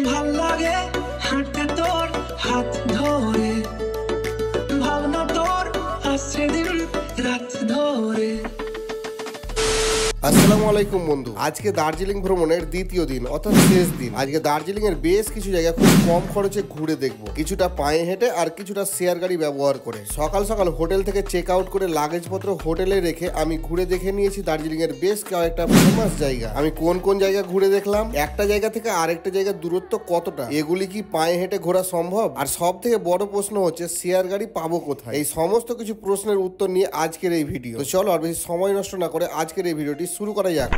ভাল লাগে হাঁটতে তোর হাত ধরে, ভাবনা তোর আসছে দিন রাত ধরে। আসসালামু আলাইকুম বন্ধু, আজকে দার্জিলিং ভ্রমণের দ্বিতীয় দিন অর্থাৎ শেষ দিন। আজকে দার্জিলিং এর বেশ কিছু জায়গা খুব কম খরচে ঘুরে দেখবো, কিছুটা পায়ে হেঁটে আর কিছুটা শেয়ার গাড়ি ব্যবহার করে। সকাল সকাল হোটেল থেকে চেক আউট করে লাগেজপত্র হোটেলে রেখে আমি ঘুরে দেখে নিয়েছি দার্জিলিং এর বেশ কয়েকটা ফেমাস জায়গা। আমি কোন কোন জায়গা ঘুরে দেখলাম, একটা জায়গা থেকে আরেকটা জায়গার দূরত্ব কতটা, এগুলি কি পায়ে হেঁটে ঘোরা সম্ভব, আর সব থেকে বড় প্রশ্ন হচ্ছে শেয়ার গাড়ি পাবো কোথায়। এই সমস্ত কিছু প্রশ্নের উত্তর নিয়ে আজকের এই ভিডিও। তো চলো আর বেশি সময় নষ্ট না করে আজকের এই ভিডিওটি শুরু করা যাক।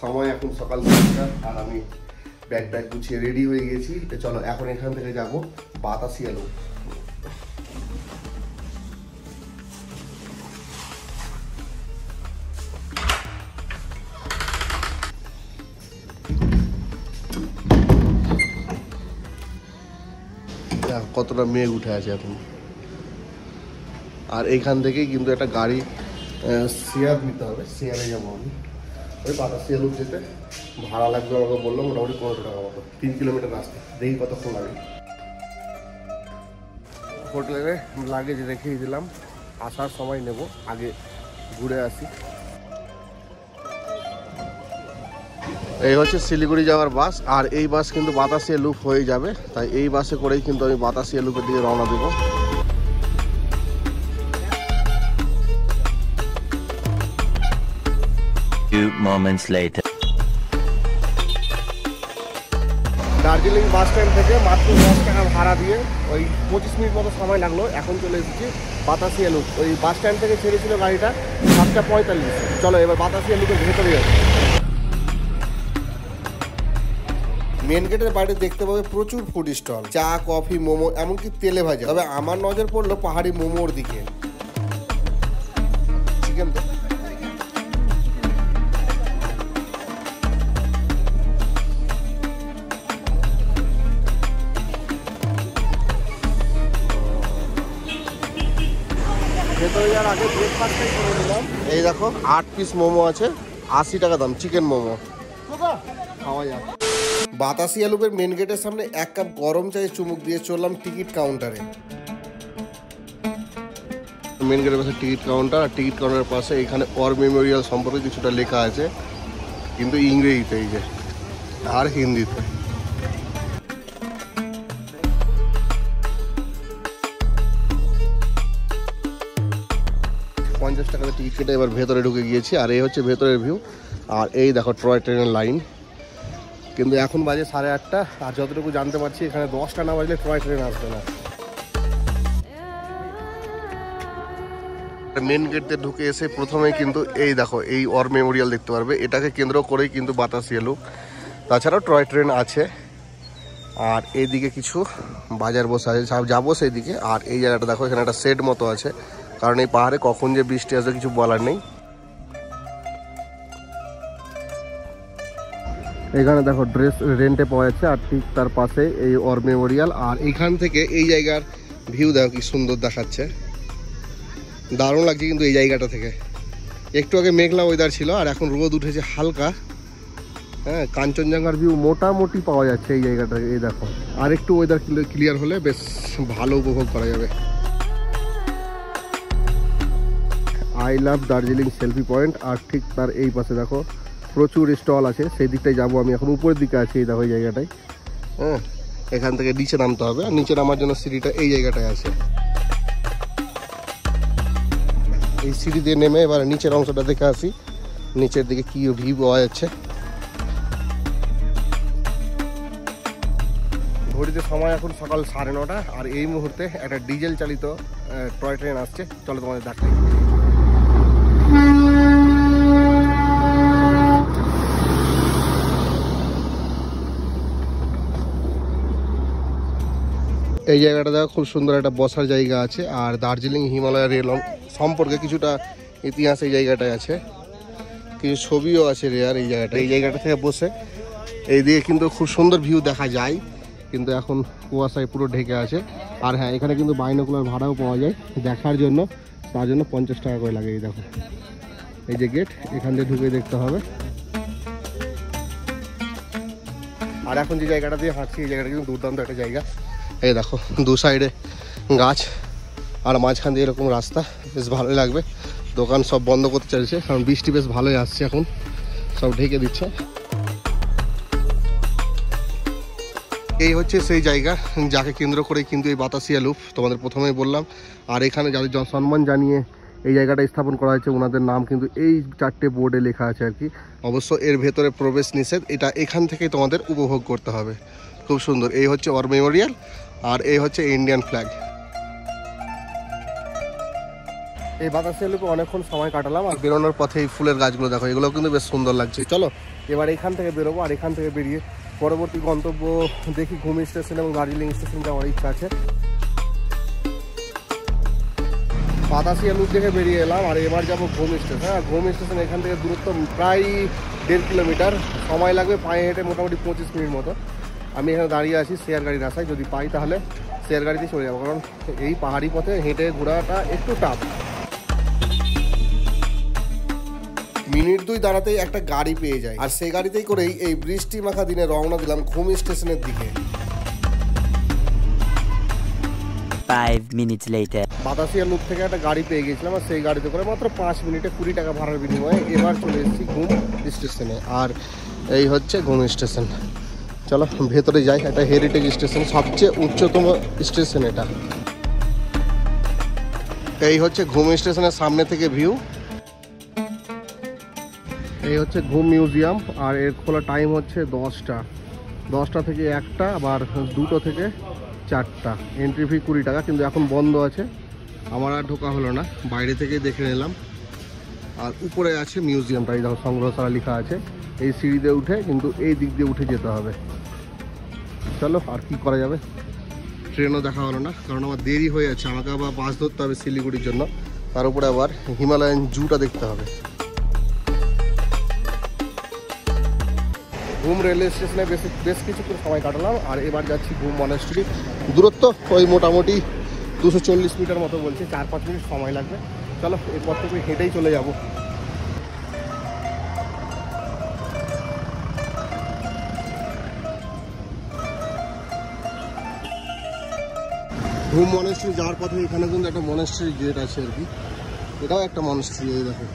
সময় এখন সকাল 7টা আর আমি ব্যাগ গুছিয়ে রেডি হয়ে গেছি। চলো এখন এখান থেকে যাব বাতাসিয়া লুপ। কতটা মেঘ উঠে আছে এখন। আর এইখান থেকেই কিন্তু একটা গাড়ি শেয়ার নিতে হবে, শেয়ারে যাবো আমি। ওই বাতাসিয়া লুপ যেতে ভাড়া লাগবে আমাকে বললো মোটামুটি 15 টাকা মতো, 3 কিলোমিটার রাস্তা। দেখি কতক্ষণ লাগে। হোটেলে লাগেজ রেখেই দিলাম, আসার সময় নেব, আগে ঘুরে আসি। এই হচ্ছে শিলিগুড়ি যাওয়ার বাস, আর এই বাস কিন্তু বাতাসিয়া লুপ হয়ে যাবে, তাই এই বাসে করেই কিন্তু আমি বাতাসিয়া লুপের দিকে রওনা দেবো। Moments later. Darjeeling bus stand থেকে মাত্র 10 টাকা ভাড়া দিয়ে ওই 25 মিনিট মতো সময় লাগলো। এখন চলে এসেছি বাতাসিয়া লুপ। ওই বাস স্ট্যান্ড থেকে ছেড়েছিল গাড়িটা 7:45। চলো এবার বাতাসিয়া লুপের ভেতরে যাচ্ছি। মেন গেটের বাইরে দেখতে পাবে প্রচুর ফুড স্টল, চা, কফি, মোমো, এমনকি তেলে ভাজা। তবে আমার নজর পড়লো পাহাড়ি মোমোর দিকে। চিকেন তো ভেতরে যাওয়ার আগে ব্রেকফাস্টটাই করে নিলাম। এই দেখো 8 পিস মোমো আছে, 80 টাকা দাম, চিকেন মোমো। খাওয়া যাক। বাতাসিয়া লুপের মেন গেটের সামনে 1 কাপ গরম চায়ে চুমুক দিয়ে চললাম টিকিট কাউন্টারে। মেন গেটের পাশে টিকিট কাউন্টার, আর টিকিট কাউন্টারের পাশে এখানে ওয়ার মেমোরিয়াল সম্পর্কে কিছুটা লেখা আছে, কিন্তু ইংরেজিতে এই যে, আর হিন্দিতে। 50 টাকাতে টিকিট কেটে এবার ভেতরে ঢুকে গিয়েছি। আর এই হচ্ছে ভেতরের ভিউ। আর এই দেখো টয় ট্রেনের লাইন, কিন্তু এখন বাজে 8:30, আর যতটুকু জানতে পারছি এখানে 10টা না বাজলে টয় ট্রেন আসবে না। মেন গেট দিয়ে ঢুকে এসে প্রথমে কিন্তু এই দেখো এই ওয়ার মেমোরিয়াল দেখতে পারবে, এটাকে কেন্দ্র করেই কিন্তু বাতাসিয়া লুপ। তাছাড়াও টয় ট্রেন আছে। আর এইদিকে কিছু বাজার বসে আছে, যাবো সেই দিকে। আর এই জায়গাটা দেখো, এখানে একটা শেড মতো আছে, কারণ এই পাহাড়ে কখন যে বৃষ্টি আসবে কিছু বলার নেই। এখানে দেখো ড্রেস রেন্টে পাওয়া যাচ্ছে, আর ঠিক তার পাশে এই ওয়ার মেমোরিয়াল। আর এইখান থেকে এই জায়গার ভিউ দেখো কি সুন্দর দেখাচ্ছে, দারুণ লাগছে কিন্তু এই জায়গাটা থেকে। একটু আগে মেঘলা ওয়েদার ছিল, আর এখন রোদ উঠেছে হালকা। হ্যাঁ, কাঞ্চনজঙ্ঘার ভিউ মোটামুটি পাওয়া যাচ্ছে এই জায়গাটা। এই দেখো, আর একটু ওয়েদার ক্লিয়ার হলে বেশ ভালো উপভোগ করা যাবে। I love Darjeeling selfie point, আর ঠিক তার এই পাশে দেখো প্রচুর স্টল আছে, সেই দিকটায় যাবো আমি। এখন উপরের দিকে আছি, এই দেখো এই জায়গাটায়। হ্যাঁ, এখান থেকে নিচে নামতে হবে, আর নিচে নামার জন্য সিঁড়িটা এই জায়গাটায় আছে। এই সিঁড়ি দিয়ে নেমে এবার নিচের অংশটা দেখে আসি, নিচের দিকে কি ভিউ পাওয়া যাচ্ছে। ঘড়িতে সময় এখন সকাল 9:30, আর এই মুহূর্তে একটা ডিজেল চালিত টয় ট্রেন আসছে। চলো তোমাদের দেখাই। এই জায়গাটা দেখো খুব সুন্দর একটা বসার জায়গা আছে, আর দার্জিলিং হিমালয় রেল সম্পর্কে কিছুটা ইতিহাস এই জায়গাটায় আছে, কিছু ছবিও আছে রেয়ার এই জায়গাটা। এই জায়গাটা থেকে বসে এইদিকে কিন্তু খুব সুন্দর ভিউ দেখা যায়, কিন্তু এখন কুয়াশায় পুরো ঢেকে আছে। আর হ্যাঁ, এখানে কিন্তু বাইনোকুলার ভাড়াও পাওয়া যায় দেখার জন্য, তার জন্য 50 টাকা করে লাগে। এই দেখো এই যে গেট, এখান দিয়ে ঢুকে দেখতে হবে। আর এখন যে জায়গাটা দিয়ে হাঁটছি এই জায়গাটা কিন্তু দুর্দান্ত একটা জায়গা। এই দেখো দু সাইডে গাছ আর মাঝখান দিয়ে এরকম রাস্তা, বেশ ভালোই লাগবে। দোকান সব বন্ধ করতে চাইছে কারণ বৃষ্টি বেশ ভালোই আসছে, এখন সব ঢেকে দিচ্ছে। এই হচ্ছে সেই জায়গা যাকে কেন্দ্র করে কিন্তু এই বাতাসিয়া লুপ তোমাদের প্রথমেই বললাম। আর এখানে যাদের সম্মান জানিয়ে এই জায়গাটা স্থাপন করা হয়েছে ওনাদের নাম কিন্তু এই 4টে বোর্ডে লেখা আছে আর কি। অবশ্য এর ভেতরে প্রবেশ নিষেধ, এটা এখান থেকেই তোমাদের উপভোগ করতে হবে। খুব সুন্দর। এই হচ্ছে ওয়ার মেমোরিয়াল আর এই হচ্ছে ইন্ডিয়ান ফ্ল্যাগ। এই বাতাসিয়া লুপে অনেকক্ষণ সময় কাটালাম। আর বেরোনোর পথে এই ফুলের গাছগুলো দেখো, এগুলো কিন্তু বেশ সুন্দর লাগছে। চলো এবার এখান থেকে বেরোবো, আর এখান থেকে বেরিয়ে পরবর্তী গন্তব্য দেখি ঘুম স্টেশন এবং দার্জিলিং স্টেশন যাওয়ার ইচ্ছা আছে। বাতাসিয়া লুপ দেখে বেরিয়ে এলাম, আর এবার যাবো ঘুম স্টেশন। হ্যাঁ, ঘুম স্টেশন এখান থেকে দূরত্ব প্রায় 1.5 কিলোমিটার, সময় লাগবে পায়ে হেঁটে মোটামুটি 25 মিনিট মতো। আমি এখানে দাঁড়িয়ে আছি শেয়ার গাড়ির রাস্তায়, যদি পাই তাহলে শেয়ার গাড়িতে চলে যাবো, কারণ এই পাহাড়ি পথে হেঁটে ঘোরাটা একটু টাফ। মিনিট 2 দাঁড়াতেই একটা গাড়ি পেয়ে যায়, আর সেই গাড়িতেই করেই এই বৃষ্টি মাখা দিনে রওনা দিলাম ঘুম স্টেশনের দিকে। 5 minutes later. বাতাসিয়া লুপ থেকে একটা গাড়ি পেয়ে গেছিলাম, আর সেই গাড়িতে করে মাত্র 5 মিনিটে 20 টাকা ভাড়ার বিনিময়ে এবার চলে এসেছি ঘুম স্টেশনে। আর এই হচ্ছে ঘুম স্টেশন। চলো ভেতরে যাই। এটা হেরিটেজ স্টেশন, সবচেয়ে উচ্চতম স্টেশন এটা। এই হচ্ছে ঘুম স্টেশনের সামনে থেকে ভিউ। এই হচ্ছে ঘুম মিউজিয়াম, আর এর খোলা টাইম হচ্ছে 10টা থেকে 1টা, আবার 2টো থেকে 4টা। এন্ট্রি ফি 20 টাকা, কিন্তু এখন বন্ধ আছে, আমার আর ঢোকা হলো না, বাইরে থেকে দেখে নিলাম। আর উপরে আছে মিউজিয়ামটা, এই দেখো সংগ্রহশালা লেখা আছে। এই সিঁড়িতে উঠে কিন্তু এই দিক দিয়ে উঠে যেতে হবে। চলো আর কি করা যাবে, ট্রেনও দেখা হলো না কারণ আমার দেরি হয়ে যাচ্ছে, আমাকে আবার বাস ধরতে হবে শিলিগুড়ির জন্য, তার উপরে আবার হিমালয়ান জুটা দেখতে হবে। ঘুম রেলওয়ে স্টেশনে বেশ কিছুক্ষণ সময় কাটালাম, আর এবার যাচ্ছি ঘুম মনাস্ট্রি। দূরত্ব ওই মোটামুটি 240 মিটার মতো বলছে, 4-5 মিনিট সময় লাগবে। চলো এরপর থেকে হেঁটেই চলে যাব। ঘুম মনাস্ট্রি যাওয়ার পথে এখানে কিন্তু একটা মনাস্ট্রি গেট আছে আর কি, এটাও একটা মনাস্ট্রি। এই দেখো,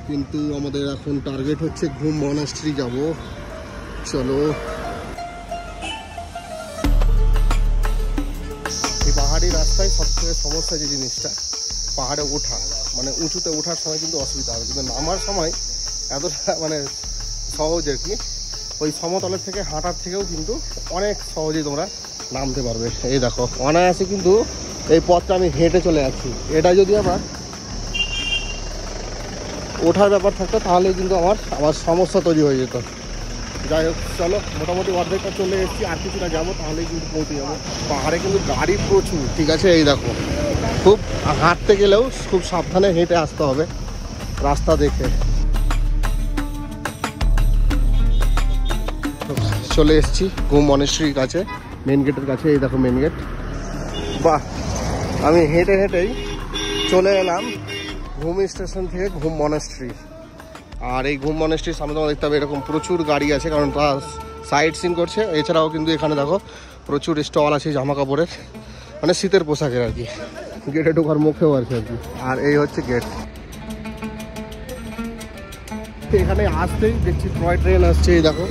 কিন্তু আমাদের এখন টার্গেট হচ্ছে ঘুম মনাস্ট্রি যাব। চলো। এই পাহাড়ি রাস্তায় সবথেকে সমস্যা যে জিনিসটা, পাহাড়ে ওঠা, মানে উঁচুতে ওঠার সময় কিন্তু অসুবিধা হবে, কিন্তু নামার সময় এতটা মানে সহজ আর কি। ওই সমতলের থেকে হাঁটার থেকেও কিন্তু অনেক সহজেই তোমরা নামতে পারবে। এই দেখো অনায়াসে কিন্তু এই পথটা আমি হেঁটে চলে যাচ্ছি। এটা যদি আমার ওঠার ব্যাপার থাকতো তাহলে কিন্তু আমার সমস্যা তৈরি হয়ে যেত। যাই হোক, চলো মোটামুটি অর্ধেকটা চলে এসেছি, আর কিছুটা যাবো তাহলেই কিন্তু পৌঁছে যাবো। পাহাড়ে কিন্তু গাড়ি প্রচুর, ঠিক আছে। এই দেখো, খুব হাঁটতে গেলেও খুব সাবধানে হেঁটে আসতে হবে রাস্তা দেখে। চলে এসেছি ঘুম মনাস্ট্রির কাছে, মেন গেটের কাছে। এই দেখো মেন গেট। বাহ, আমি হেঁটে হেঁটেই চলে এলাম ঘুম স্টেশন থেকে ঘুম মনাস্ট্রি। আর এই ঘুম মনাস্ট্রির সামনে তোমরা দেখতে হবে এরকম প্রচুর গাড়ি আছে, কারণ তারা সাইড সিন করছে। এছাড়াও কিন্তু এখানে দেখো প্রচুর স্টল আছে জামা কাপড়ের, মানে শীতের পোশাকের আর কি। গেটে ঢোকার মুখেও আছে আর কি। আর এই হচ্ছে গেট। এখানে আসতেই দেখছি টয় ট্রেন আসছে। এই দেখো,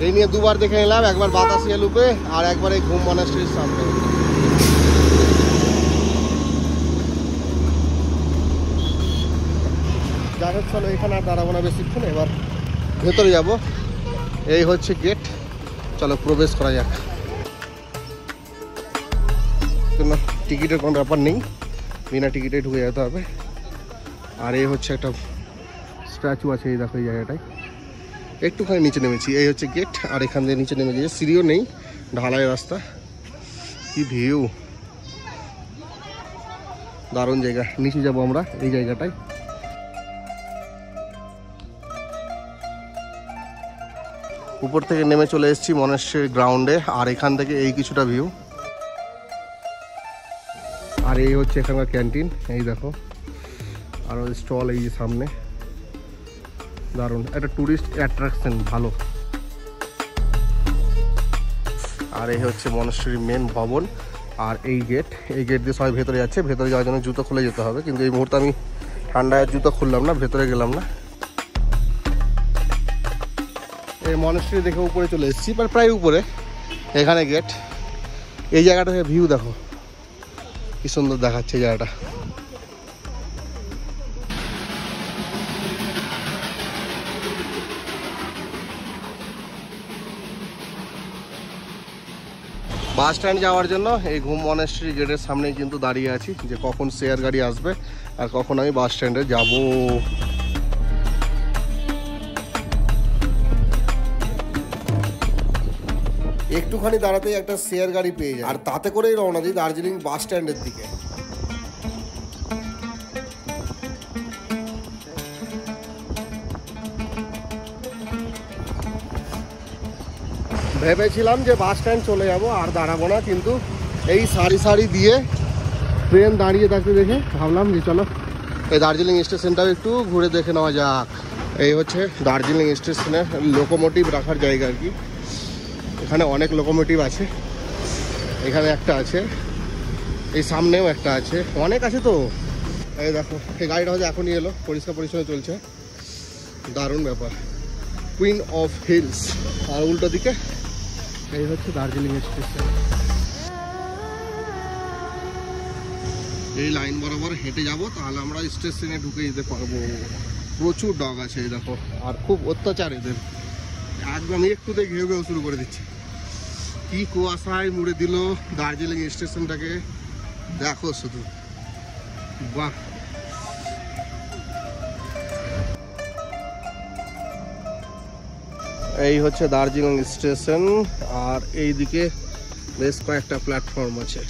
এই নিয়ে দুবার দেখে নিলাম, একবার বাতাসিয়া লুপে আর একবার এই ঘুম মনাস্ট্রির সামনে। যাই হোক, চলো এখানে আর দাঁড়াবো না বেশিক্ষণ, এবার ভেতরে যাব। এই হচ্ছে গেট, চলো প্রবেশ করা যাক। কোনো টিকিটের কোনো ব্যাপার নেই, বিনা টিকিটে ঢুকে যেতে হবে। আর এই হচ্ছে একটা স্ট্যাচু আছে, এই দেখো এই জায়গাটায়। একটুখানি নিচে নেমেছি, এই হচ্ছে গেট। আর এখান দিয়ে নিচে নেমে গিয়েছে, সিঁড়িও নেই, ঢালাই রাস্তা। কি ভিউ, দারুণ জায়গা। নিচে যাব আমরা এই জায়গাটায়। উপর থেকে নেমে চলে এসেছি মনাস্ট্রির গ্রাউন্ডে, আর এখান থেকে এই কিছুটা ভিউ। আর এই হচ্ছে এখানকার ক্যান্টিন, এই দেখো। আর স্টল এই যে সামনে, দারুণ, একটা ট্যুরিস্ট অ্যাট্রাকশন ভালো। আর এই হচ্ছে মনেশ্বরী মেন ভবন। আর এই গেট দিয়ে সবাই ভেতরে যাচ্ছে। ভেতরে যাওয়ার জন্য জুতো খুলে যেতে হবে, কিন্তু এই মুহূর্তে আমি ঠান্ডায় জুতো খুললাম না, ভেতরে গেলাম না। এই মনেশ্বরী দেখে উপরে চলে এসেছি, প্রায় উপরে। এখানে গেট। এই জায়গাটা থেকে ভিউ দেখো কি সুন্দর দেখাচ্ছে এই জায়গাটা। বাস স্ট্যান্ড যাওয়ার জন্য এই ঘুম মনেশ্বরী গেটের সামনেই কিন্তু দাঁড়িয়ে আছি, যে কখন শেয়ার গাড়ি আসবে আর কখন আমি বাস স্ট্যান্ডে যাব। একটুখানি দাঁড়াতেই একটা শেয়ার গাড়ি পেয়ে যায়, আর তাতে করেই রওনা দিই দার্জিলিং বাস স্ট্যান্ডের দিকে। ভেবেছিলাম যে বাস স্ট্যান্ড চলে যাব আর দাঁড়াবো না, কিন্তু এই সারি দিয়ে ট্রেন দাঁড়িয়ে থাকতে দেখে ভাবলাম যে চলো এই দার্জিলিং স্টেশনটাও একটু ঘুরে দেখে নেওয়া যাক। এই হচ্ছে দার্জিলিং স্টেশনের লোকোমোটিভ রাখার জায়গা আর কি। এখানে অনেক লোকোমোটিভ আছে, এখানে একটা আছে, এই সামনেও একটা আছে, অনেক আছে। তো এই দেখো, এই গাড়িটা হয়তো এখনই এলো, পরিষ্কার পরিচ্ছন্ন চলছে, দারুণ ব্যাপার। Queen of hills. আর উল্টো দিকে এই হচ্ছে দার্জিলিং স্টেশন। এই লাইন বরাবর হেঁটে যাব, তাহলে আমরা স্টেশনে ঢুকে যেতে পারবো। প্রচুর ডগ আছে এই দেখো, আর খুব অত্যাচার এদের, একদম একটুতে ঘেউ ঘেউ শুরু করে দিচ্ছে। কি কুয়াশায় মুড়ে দিল দার্জিলিং স্টেশনটাকে, দেখো শুধু, বাহ। এই হচ্ছে দার্জিলিং স্টেশন। আর এই দিকে বেশ কয়েকটা প্ল্যাটফর্ম আছে,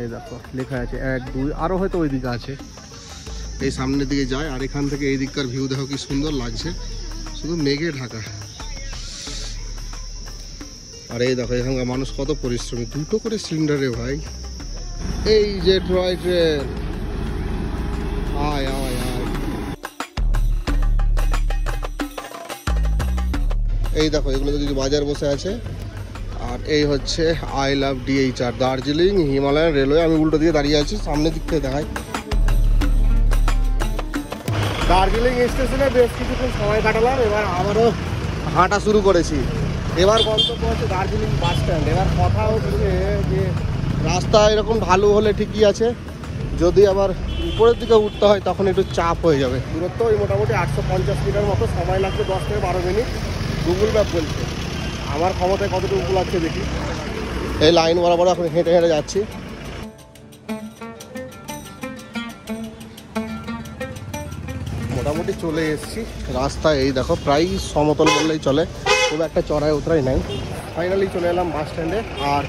এই দেখো লেখা আছে 1 2, আরও হয়তো ওই দিকে আছে। এই সামনের দিকে যায়, আর এখান থেকে এই দিককার ভিউ দেখো কি সুন্দর লাগছে, শুধু মেঘে ঢাকা। আর এই দেখো এখানকার মানুষ কত পরিশ্রমী, 2টো করে সিলিন্ডারে ভাই। এই যে টয় ট্রেন, আয় আয় আয়। এই দেখো এগুলো কিছু বাজার বসে আছে। আর এই হচ্ছে I love DHR, Darjeeling Himalayan railway. আমি উল্টো দিকে দাঁড়িয়ে আছি, সামনের দিক থেকে দেখাই। দার্জিলিং স্টেশনে বেশ কিছুক্ষণ সময় কাটালাম, এবার আবারও হাঁটা শুরু করেছি। এবার গন্তব্য হচ্ছে দার্জিলিং বাস স্ট্যান্ড। এবার কথা হচ্ছে যে রাস্তা এরকম ঢালু হলে ঠিকই আছে, যদি আবার উপরের দিকে উঠতে হয় তখন একটু চাপ হয়ে যাবে। দূরত্ব ওই মোটামুটি 850 মিটার মতো, সময় লাগবে 10 থেকে 12 মিনিট গুগল ম্যাপ বলছে। আমার ক্ষমতায় কতটুকু লাগছে দেখি। এই লাইন বরাবর এখন হেঁটে হেঁটে যাচ্ছি। মোটামুটি চলে এসেছি রাস্তায়। এই দেখো প্রায় সমতল বললেই চলে, খুব একটা চড়াই উতরাই নাই। ফাইনালি চলে এলাম বাস স্ট্যান্ডে। আর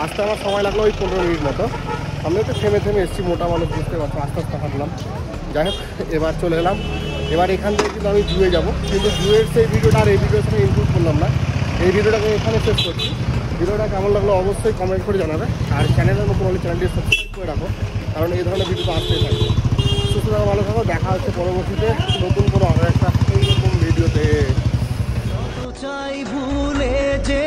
আসতে আমার সময় লাগলো ওই 15 মিনিট মতো। আমি একটু থেমে এসেছি, মোটা মানুষ বুঝতে পারছি, আস্তে আস্তে হাঁটলাম। যাই হোক, এবার চলে এলাম। এবার এখান থেকে কিন্তু আমি জুয়ে যাবো, কিন্তু জুয়ের সেই ভিডিওটা আর এই ভিডিওর সঙ্গে ইনক্লুড করলাম না। এই ভিডিওটাকে এখানে শেষ করছি। ভিডিওটা কেমন লাগলো অবশ্যই কমেন্ট করে জানাবে। আর চ্যানেলের নতুন হলে চ্যানেলটি সাবস্ক্রাইব করে রাখো, কারণ এই ধরনের ভিডিও তো আসতেই থাকবে। সুস্থ থাকো, ভালো থাকো, দেখা হচ্ছে পরবর্তীতে নতুন কোনো আরও একটা এইরকম ভিডিওতে। চাই ভুলে যে